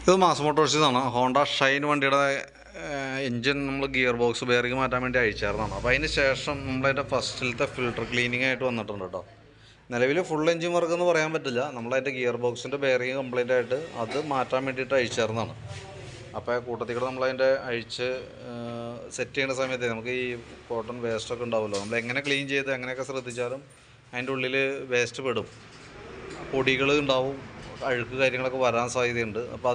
ഇത് mass മോട്ടോഴ്സിന്നാണ്. Honda Shine വണ്ടിയുടെ engine നമ്മൾ ഗിയർ ബോക്സ് ബെയറിംഗ് മാറ്റാൻ വേണ്ടി അയച്ചായിരുന്നതാണ്. അപ്പോൾ അതിന് ശേഷം നമ്മളതിൻ്റെ ഫസ്റ്റിലത്തെ ഫിൽട്ടർ ക്ലീനിങ് ആയിട്ട് വന്നിട്ടുണ്ട് കേട്ടോ. നിലവിൽ ഫുൾ എൻജിൻ വർക്ക് എന്ന് പറയാൻ പറ്റില്ല. നമ്മളതിൻ്റെ ഗിയർ ബോക്സിൻ്റെ ബെയറിംഗ് കംപ്ലൈൻ്റ് ആയിട്ട് അത് മാറ്റാൻ വേണ്ടിയിട്ട് അയച്ചായിരുന്നതാണ്. അപ്പോൾ കൂട്ടത്തിൽ കൂടെ നമ്മളതിൻ്റെ അഴിച്ച് സെറ്റ് ചെയ്യുന്ന സമയത്ത് നമുക്ക് ഈ കോട്ടൺ വേസ്റ്റൊക്കെ ഉണ്ടാവുമല്ലോ. നമ്മൾ എങ്ങനെ ക്ലീൻ ചെയ്ത് എങ്ങനെയൊക്കെ ശ്രദ്ധിച്ചാലും അതിൻ്റെ ഉള്ളിൽ വേസ്റ്റ് പെടും, പൊടികൾ ഉണ്ടാവും, അഴുക്ക് കാര്യങ്ങളൊക്കെ വരാൻ സാധ്യതയുണ്ട്. അപ്പോൾ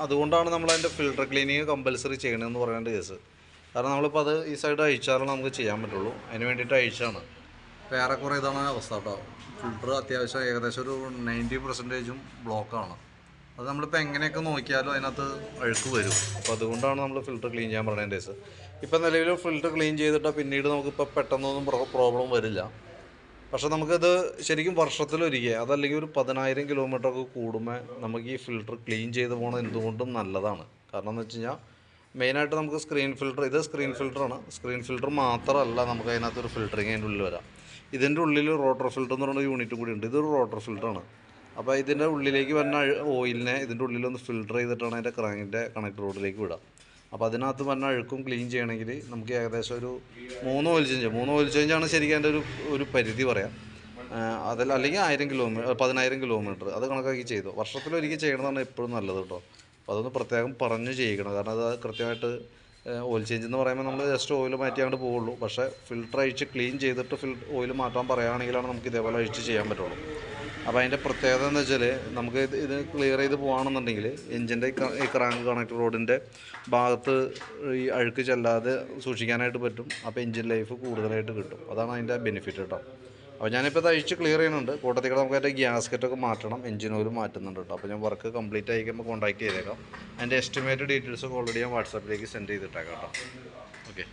അതുകൊണ്ടാണ് നമ്മളതിൻ്റെ ഫിൽട്ടർ ക്ലീനിങ് കമ്പൽസറി ചെയ്യണമെന്ന് പറയേണ്ട കേസ്. കാരണം നമ്മളിപ്പോൾ അത് ഈ സൈഡ് അഴിച്ചാലും നമുക്ക് ചെയ്യാൻ പറ്റുള്ളൂ. അതിന് വേണ്ടിയിട്ട് അഴിച്ചാണ്. അപ്പോൾ ഏറെക്കുറെ ഇതാണ് അവസ്ഥ കേട്ടോ. ഫിൽട്ടർ അത്യാവശ്യം ഏകദേശം ഒരു 90% ബ്ലോക്കാണ്. അത് നമ്മളിപ്പോൾ എങ്ങനെയൊക്കെ നോക്കിയാലും അതിനകത്ത് അഴുക്ക് വരും. അപ്പോൾ അതുകൊണ്ടാണ് നമ്മൾ ഫിൽട്ടർ ക്ലീൻ ചെയ്യാൻ പറയേണ്ട കേസ്. ഇപ്പോൾ നിലവിൽ ഫിൽട്ടർ ക്ലീൻ ചെയ്തിട്ടാൽ പിന്നീട് നമുക്കിപ്പോൾ പെട്ടെന്നൊന്നും പ്രോബ്ലം വരില്ല. പക്ഷേ നമുക്കത് ശരിക്കും വർഷത്തിലൊരിക്കൽ, അതല്ലെങ്കിൽ ഒരു 10,000 കിലോമീറ്ററൊക്കെ കൂടുമ്പോൾ നമുക്ക് ഈ ഫിൽട്ടർ ക്ലീൻ ചെയ്ത് പോകുന്നത് എന്തുകൊണ്ടും നല്ലതാണ്. കാരണം എന്ന് വെച്ച് കഴിഞ്ഞാൽ മെയിനായിട്ട് നമുക്ക് സ്ക്രീൻ ഫിൽട്ടർ, ഇത് സ്ക്രീൻ ഫിൽട്ടറാണ്. സ്ക്രീൻ ഫിൽട്ടർ മാത്രമല്ല നമുക്ക് അതിനകത്തൊരു ഫിൽറ്ററിങ് അതിൻ്റെ ഉള്ളിൽ വരാം. ഇതിൻ്റെ ഉള്ളിൽ റോട്ടർ ഫിൽട്ടർ എന്ന് പറയുന്ന യൂണിറ്റ് കൂടി ഉണ്ട്. ഇതൊരു റോട്ടർ ഫിൽട്ടറാണ്. അപ്പോൾ ഇതിൻ്റെ ഉള്ളിലേക്ക് വരുന്ന ഓയിലിനെ ഇതിൻ്റെ ഉള്ളിലൊന്ന് ഫിൽട്ടർ ചെയ്തിട്ടാണ് അതിൻ്റെ ക്രാങ്കിൻ്റെ കണക്ട് റോഡിലേക്ക് വിടുക. അപ്പോൾ അതിനകത്ത് വരുന്ന അഴുക്കും ക്ലീൻ ചെയ്യണമെങ്കിൽ നമുക്ക് ഏകദേശം ഒരു 3 ഓയിൽ ചേഞ്ചാണ് ശരിക്കും അതിൻ്റെ ഒരു പരിധി പറയാം. അല്ലെങ്കിൽ 10,000 കിലോമീറ്റർ അത് കണക്കാക്കി ചെയ്തു. വർഷത്തിലൊരിക്കൽ ചെയ്യണമെന്നാണ് എപ്പോഴും നല്ലത് കേട്ടോ. അപ്പോൾ അതൊന്ന് പ്രത്യേകം പറഞ്ഞു ചെയ്യിക്കണം. കാരണം അത് കൃത്യമായിട്ട് ഓയിൽ ചേഞ്ച് എന്ന് പറയുമ്പോൾ നമ്മൾ ജസ്റ്റ് ഓയിൽ മാറ്റിയാണ്ട് പോവുള്ളൂ. പക്ഷേ ഫിൽട്ടർ അഴിച്ച് ക്ലീൻ ചെയ്തിട്ട് ഓയിൽ മാറ്റാൻ പറയുകയാണെങ്കിലാണ് നമുക്ക് ഇതേപോലെ അഴിച്ച് ചെയ്യാൻ പറ്റുള്ളൂ. അപ്പോൾ അതിൻ്റെ പ്രത്യേകത എന്ന് വെച്ചാൽ നമുക്ക് ഇത് ക്ലിയർ ചെയ്ത് പോകുകയാണെന്നുണ്ടെങ്കിൽ എൻജിൻ്റെ ഈ ക്രാങ്ക് കണക്ട് റോഡിൻ്റെ ഭാഗത്ത് ഈ അഴുക്ക് ചെല്ലാതെ സൂക്ഷിക്കാനായിട്ട് പറ്റും. അപ്പോൾ എൻജിൻ ലൈഫ് കൂടുതലായിട്ട് കിട്ടും. അതാണ് അതിൻ്റെ ബെനിഫിറ്റ് കേട്ടോ. അപ്പോൾ ഞാനിപ്പോൾ ഇത് അഴിച്ച് ക്ലിയർ ചെയ്യുന്നുണ്ട്. കൂട്ടത്തിൽ കൂടെ നമുക്ക് അതിൻ്റെ ഗ്യാസ്കറ്റൊക്കെ മാറ്റണം, എൻജിൻ ഓയിൽ മാറ്റുന്നുണ്ട് കേട്ടോ. അപ്പോൾ ഞാൻ വർക്ക് കംപ്ലീറ്റ് ആയിക്കുമ്പോൾ കോൺടാക്ട് ചെയ്തേക്കാം. അതിൻ്റെ എസ്റ്റിമേറ്റ് ഡീറ്റെയിൽസൊക്കെ ഓൾറെഡി ഞാൻ വാട്സാപ്പിലേക്ക് സെൻഡ് ചെയ്തിട്ടേക്കാം കേട്ടോ. ഓക്കെ.